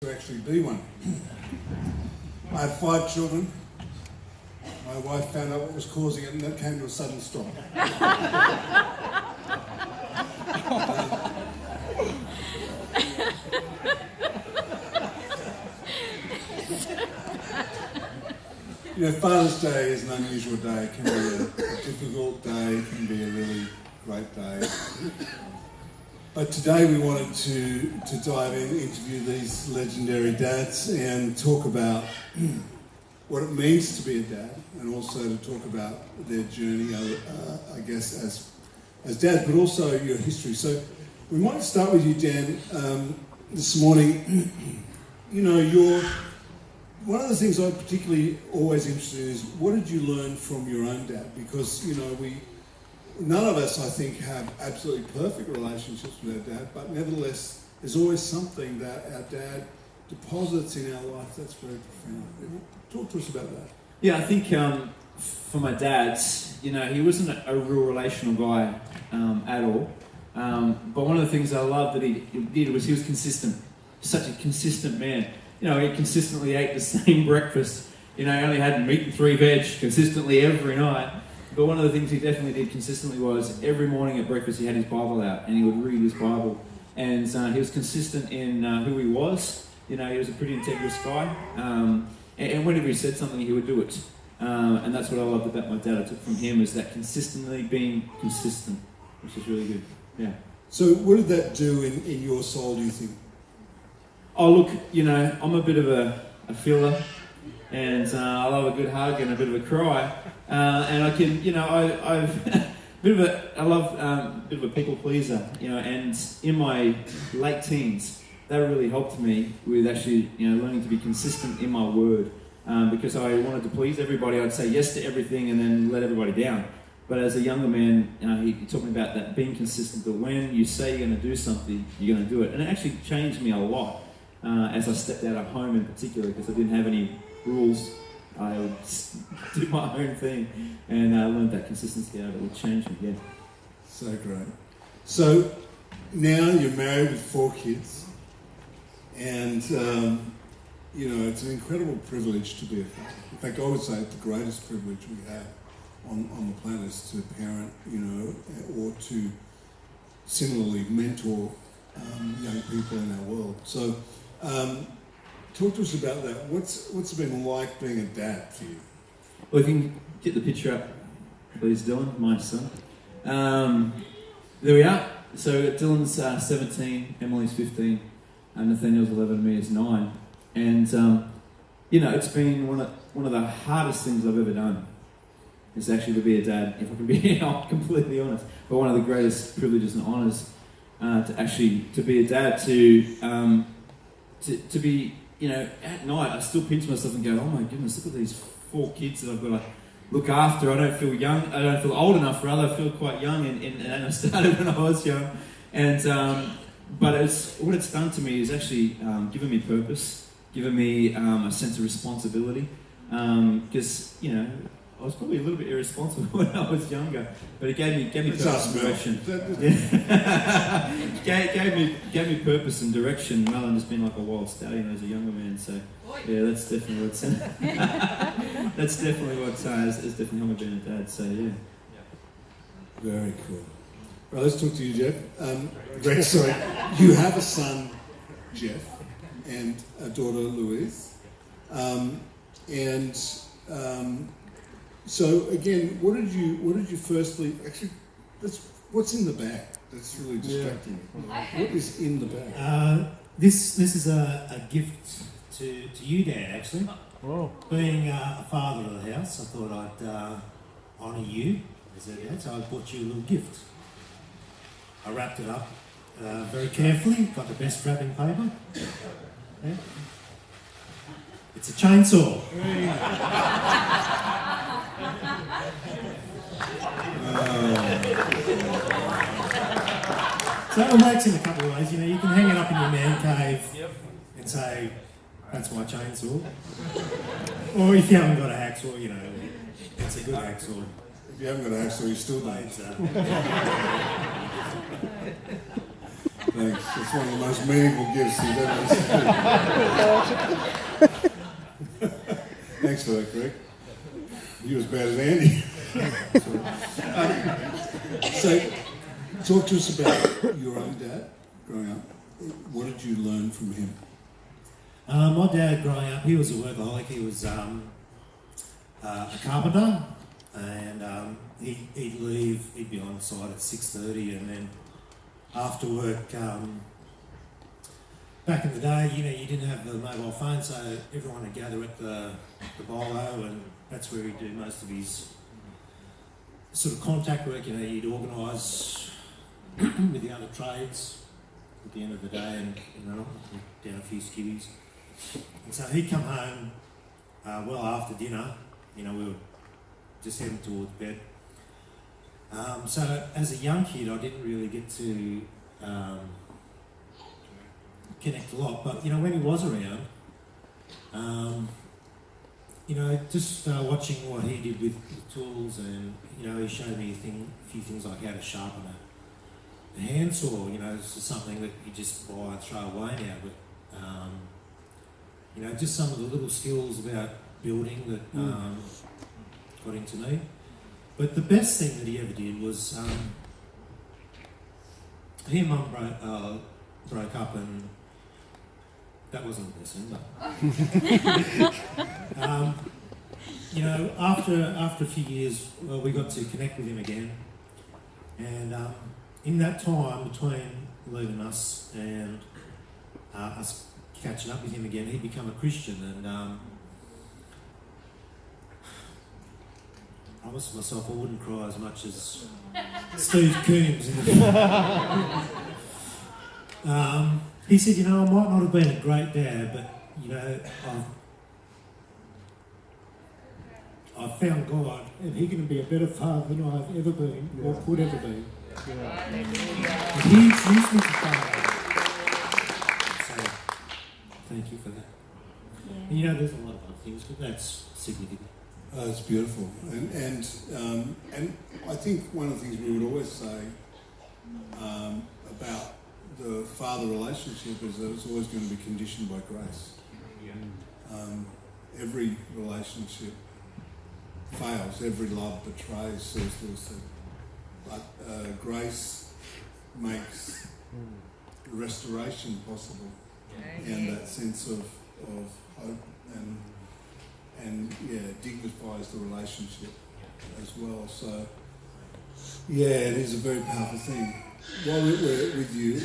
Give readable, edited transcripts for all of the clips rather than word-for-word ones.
to actually be one. I had 5 children. My wife found out what was causing it and that came to a sudden stop. Father's Day is an unusual day. It can be a difficult day, it can be a really great day. But today we wanted to dive in, interview these legendary dads and talk about what it means to be a dad, and also to talk about their journey, I guess, as dads, but also your history. So we might start with you, Dan, this morning. One of the things I'm particularly always interested in is what did you learn from your own dad? Because, none of us, I think, have absolutely perfect relationships with our dad, but nevertheless, there's always something that our dad deposits in our life that's very profound. Talk to us about that. Yeah, I think for my dad, he wasn't a real relational guy at all. But one of the things I loved that he did was he was consistent. Such a consistent man. He consistently ate the same breakfast. He only had meat and 3 veg consistently every night. But one of the things he definitely did consistently was every morning at breakfast he had his Bible out and he would read his Bible. And he was consistent in who he was. He was a pretty integrous guy. And whenever he said something, he would do it. And that's what I loved about my dad. I took from him is that consistently being consistent, which is really good. Yeah. So what did that do in your soul, do you think? Oh, look, I'm a bit of a filler, and I love a good hug and a bit of a cry, and I can, I love a bit of a people pleaser, and in my late teens, that really helped me with actually, learning to be consistent in my word, because I wanted to please everybody. I'd say yes to everything and then let everybody down. But as a younger man, he taught me about that, being consistent, that when you say you're going to do something, you're going to do it, and it actually changed me a lot. As I stepped out of home in particular, because I didn't have any rules, I would do my own thing, and I learned that consistency out of it would change me, yeah. So great. So now you're married with 4 kids, and it's an incredible privilege to be a father. In fact, I would say it's the greatest privilege we have on the planet is to parent, or to similarly mentor young people in our world. So talk to us about that. What's it been like being a dad for you? Well, if you can get the picture up, please, Dylan, my son. There we are. So Dylan's 17, Emily's 15, and Nathaniel's 11, and me is 9. And, it's been one of the hardest things I've ever done. Is actually to be a dad, if I can be completely honest. But one of the greatest privileges and honours to be a dad, to be, at night I still pinch myself and go, oh my goodness, look at these 4 kids that I've got to look after. I don't feel young, I don't feel old enough, rather I feel quite young, and I started when I was young. And but what it's done to me is actually given me purpose, given me a sense of responsibility, because, I was probably a little bit irresponsible when I was younger, but it gave me purpose and direction. gave me purpose and direction rather than just being like a wild stallion as a younger man. So yeah, that's definitely what's that's definitely what has definitely helped me being a dad. So yeah. Very cool. Right, let's talk to you, Jeff. Greg, sorry, you have a son, Jeff, and a daughter, Louise, So again, what did you firstly actually? What's in the bag? That's really distracting me. What is in the bag? This is a gift to you, Dad. Actually, being a father of the house, I thought I'd honour you as a dad. So I bought you a little gift. I wrapped it up very carefully. Got the best wrapping paper. Yeah. It's a chainsaw. So it works in a couple of ways. You can hang it up in your man cave and say, that's my chainsaw. Or if you haven't got a hacksaw, it's a good hacksaw. If you haven't got a hacksaw, you still don't. Thanks. It's one of the most meaningful gifts you've ever received. Thanks for that, Greg. You're as bad as Andy. So, talk to us about your own dad growing up. What did you learn from him? My dad, growing up, he was a workaholic. He was a carpenter, and he'd leave. He'd be on site at 6:30, and then after work. Back in the day, you didn't have the mobile phone, so everyone would gather at the bolo, and that's where he'd do most of his sort of contact work. He'd organise with the other trades at the end of the day, and down a few skivvies. And so he'd come home well after dinner. We were just heading towards bed. So as a young kid, I didn't really get to connect a lot, but when he was around, just watching what he did with the tools, and he showed me a few things like how to sharpen a handsaw. This is something that you just buy and throw away now, but just some of the little skills about building that got into me. But the best thing that he ever did was he and Mum broke up, and that wasn't a lesson, but after a few years, we got to connect with him again, and in that time between leaving us and us catching up with him again, he'd become a Christian, and I promised myself I wouldn't cry as much as Steve Coombs. He said, I might not have been a great dad, but, I've found God, and He can be a better father than I've ever been, or could ever be. And He's used me to father. So, thank you for that. Yeah. And, there's a lot of other things, but that's significant. Oh, it's beautiful. And I think one of the things we would always say about the father relationship is that it's always going to be conditioned by grace. Every relationship fails, every love betrays, says Lewis said. But grace makes restoration possible, and that sense of hope and dignifies the relationship as well. So it is a very powerful thing. While we're with you,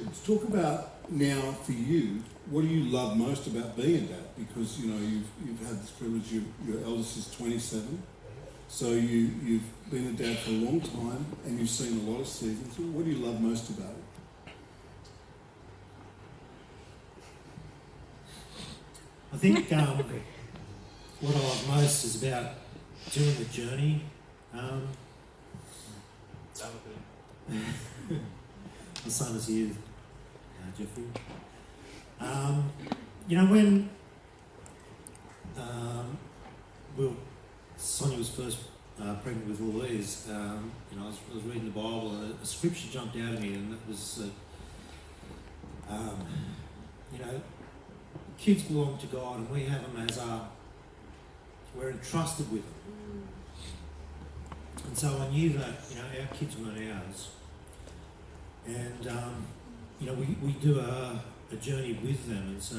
let's talk about now for you, what do you love most about being a dad? Because you've had this privilege. Your eldest is 27, so you've been a dad for a long time, and you've seen a lot of seasons. What do you love most about it? I think what I love most is about doing the journey. The son is here, Jeffrey. When Sonia was first pregnant with Louise, I was reading the Bible, and a scripture jumped out at me, and that was, kids belong to God, and we have them as we're entrusted with them. And so I knew that, our kids weren't ours. And, we do a journey with them. And so,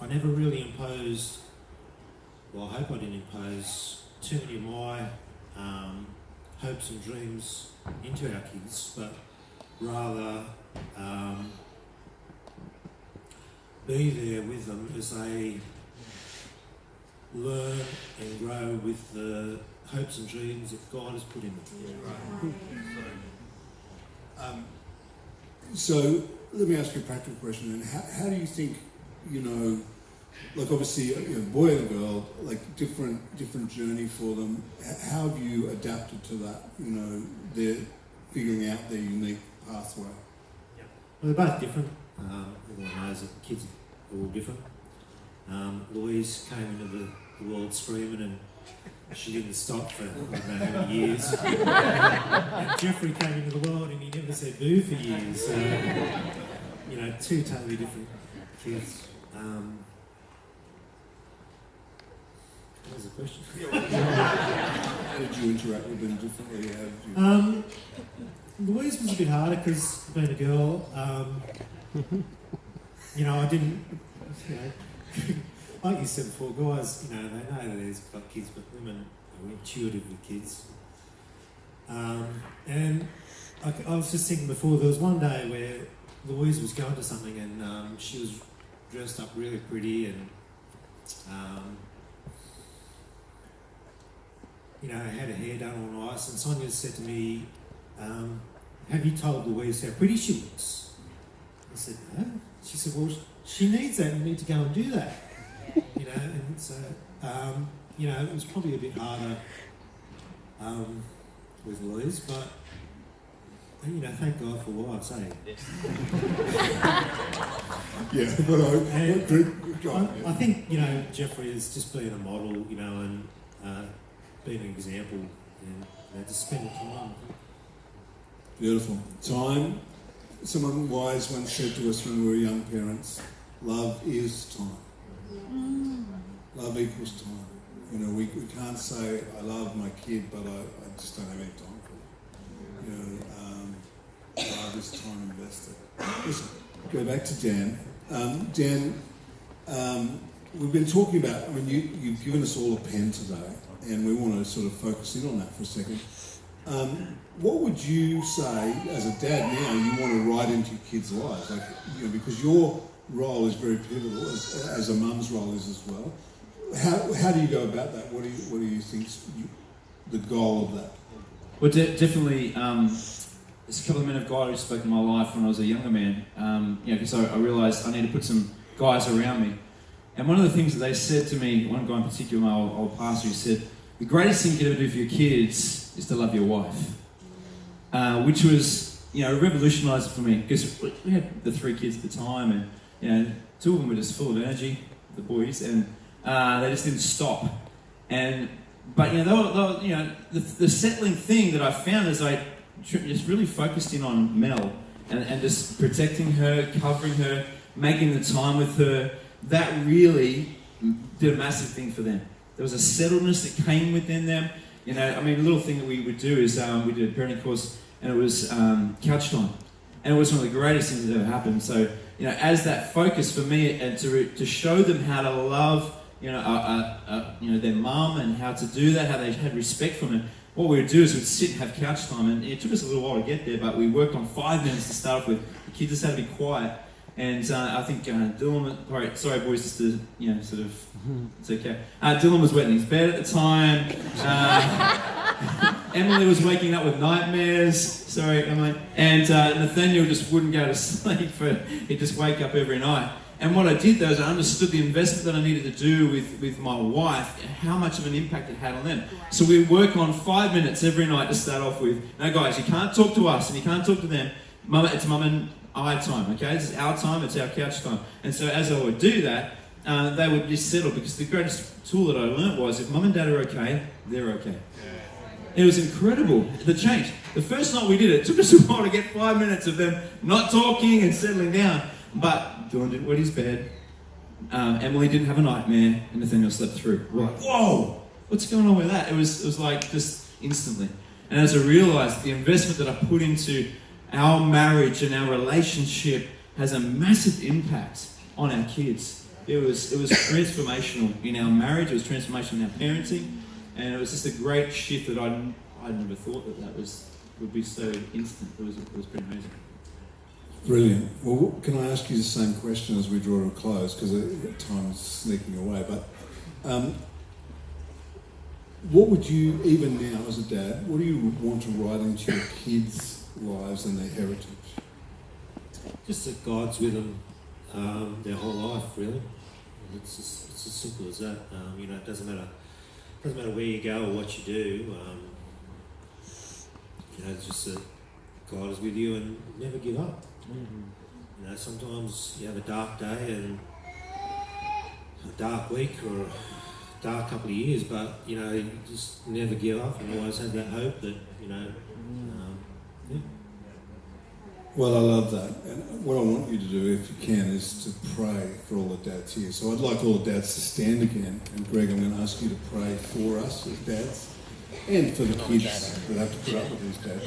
I never really imposed, I hope I didn't impose too many of my hopes and dreams into our kids, but rather be there with them as they learn and grow with the hopes and dreams that God has put in them. So let me ask you a practical question. And how do you think, like obviously a boy and a girl, like different journey for them. How have you adapted to that? They're figuring out their unique pathway. Well, they're both different. Everyone knows that kids are all different. Louise came into the world screaming, and she didn't stop for I don't know how many years. And Jeffrey came into the world and he never said boo for years. So, you know, two totally different kids. What was the question? How did you interact with them differently? How did you... Louise was a bit harder because being a girl, you know, I didn't, you know, like you said before, guys, you know, they know that they've got kids, but women are intuitive with kids. And I was just thinking before, there was one day where Louise was going to something and she was dressed up really pretty and, you know, had her hair done all nice, and Sonia said to me, have you told Louise how pretty she looks? I said, no. She said, well, she needs that, you need to go and do that. You know, and so, you know, it was probably a bit harder with Louise, but, you know, thank God for wives, eh? Yeah, but I think, you know, Jeffrey is just being a model, you know, and being an example, and you know, just spending time. Beautiful. Time. Someone wise once said to us when we were young parents, love is time. Love equals time. You know, we can't say, I love my kid, but I just don't have any time for it. You know, love is time invested. Listen, go back to Dan. Dan, we've been talking about, I mean, you've given us all a pen today, and we want to sort of focus in on that for a second. What would you say, as a dad now, you want to write into your kids' lives? Like, you know, because your role is very pivotal, as a mum's role is as well. How do you go about that? What do you think the goal of that? Well, definitely, there's a couple of men of God who spoke in my life when I was a younger man. You know, because I realised I need to put some guys around me. And one of the things that they said to me, one guy in particular, my old pastor, who said, the greatest thing you can ever do for your kids is to love your wife. Which was, you know, revolutionised for me, because we had the 3 kids at the time, and, you know, 2 of them were just full of energy, the boys, and they just didn't stop. But you know, they were, you know, the settling thing that I found is I just really focused in on Mel and just protecting her, covering her, making the time with her. That really did a massive thing for them. There was a settledness that came within them. You know, I mean, a little thing that we would do is we did a parenting course, and it was couch time, and it was one of the greatest things that ever happened. So, you know, as that focus for me, and to show them how to love, you know, their mum, and how to do that, how they had respect from her. What we would do is we'd sit and have couch time, and it took us a little while to get there, but we worked on 5 minutes to start off with. The kids just had to be quiet. And I think Dylan, sorry boys, just to, you know, sort of, it's okay. Dylan was wet in his bed at the time. Emily was waking up with nightmares. Sorry, Emily. And Nathaniel just wouldn't go to sleep. He'd just wake up every night. And what I did though is I understood the investment that I needed to do with my wife, and how much of an impact it had on them. So we work on 5 minutes every night to start off with. Now guys, you can't talk to us and you can't talk to them. It's mum and I time, okay? This is our time, it's our couch time. And so as I would do that, they would just settle, because the greatest tool that I learned was, if mum and dad are okay, they're okay. It was incredible, the change. The first night we did it, took us a while to get 5 minutes of them not talking and settling down. But Dylan didn't wet his bed, Emily didn't have a nightmare, and Nathaniel slept through. We're like, whoa, what's going on with that? It was like just instantly. And as I realised, the investment that I put into our marriage and our relationship has a massive impact on our kids. It was transformational in our marriage, it was transformational in our parenting, and it was just a great shift that I never thought that would be so instant. It was pretty amazing. Brilliant. Well, can I ask you the same question as we draw to a close, because time's sneaking away, but what would you, even now as a dad, what do you want to write into your kids' lives and their heritage? Just that God's with them their whole life, really. It's as simple as that. You know, it doesn't matter where you go or what you do. You know, it's just that God is with you and never give up. Mm-hmm. You know, sometimes you have a dark day and a dark week or dark couple of years, but you know, you just never give up and always have that hope that yeah. Well, I love that. And what I want you to do, if you can, is to pray for all the dads here. So I'd like all the dads to stand again. And Greg, I'm going to ask you to pray for us as dads and for the kids that have to put up with these dads.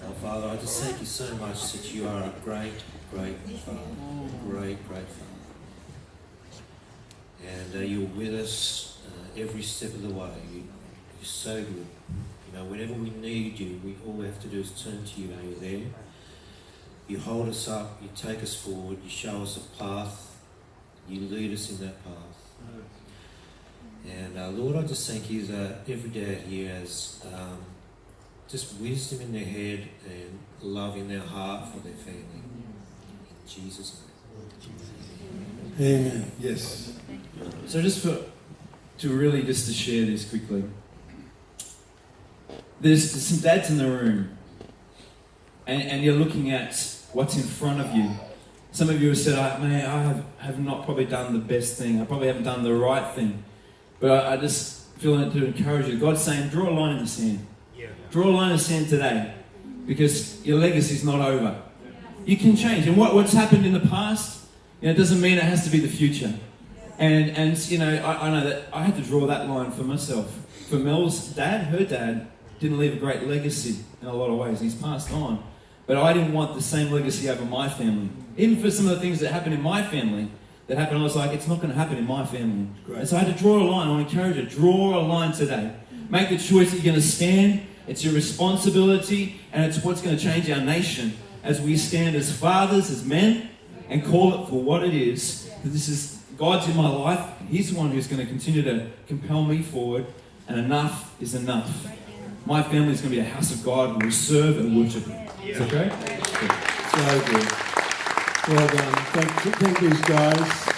Oh, Father, I just thank you so much that you are a great, great Father. Great, great Father. And you're with us every step of the way. You're so good. You know, whenever we need you, all we have to do is turn to you and you're there. You hold us up, you take us forward, you show us a path, you lead us in that path. And Lord, I just thank you that every dad here has just wisdom in their head and love in their heart for their family. In Jesus' name. Amen. Yes. So just to share this quickly. There's some dads in the room, and you're looking at what's in front of you. Some of you have said, I have not probably done the best thing. I probably haven't done the right thing. But I just feel it to encourage you. God's saying, draw a line in the sand. Yeah. Draw a line in the sand today, because your legacy's not over. You can change. And what's happened in the past, it doesn't mean it has to be the future. And I know that I had to draw that line for myself. For Mel's dad, her dad, didn't leave a great legacy in a lot of ways. He's passed on. But I didn't want the same legacy over my family. Even for some of the things that happened in my family, I was like, it's not going to happen in my family. Great. And so I had to draw a line. I want to encourage you, draw a line today. Make the choice that you're going to stand. It's your responsibility, and it's what's going to change our nation as we stand as fathers, as men, and call it for what it is. That this is God's in my life. He's the one who's going to continue to compel me forward, and enough is enough. My family is going to be a house of God, and we'll serve and worship Him. Is that okay? So good. Well done. Thank these guys.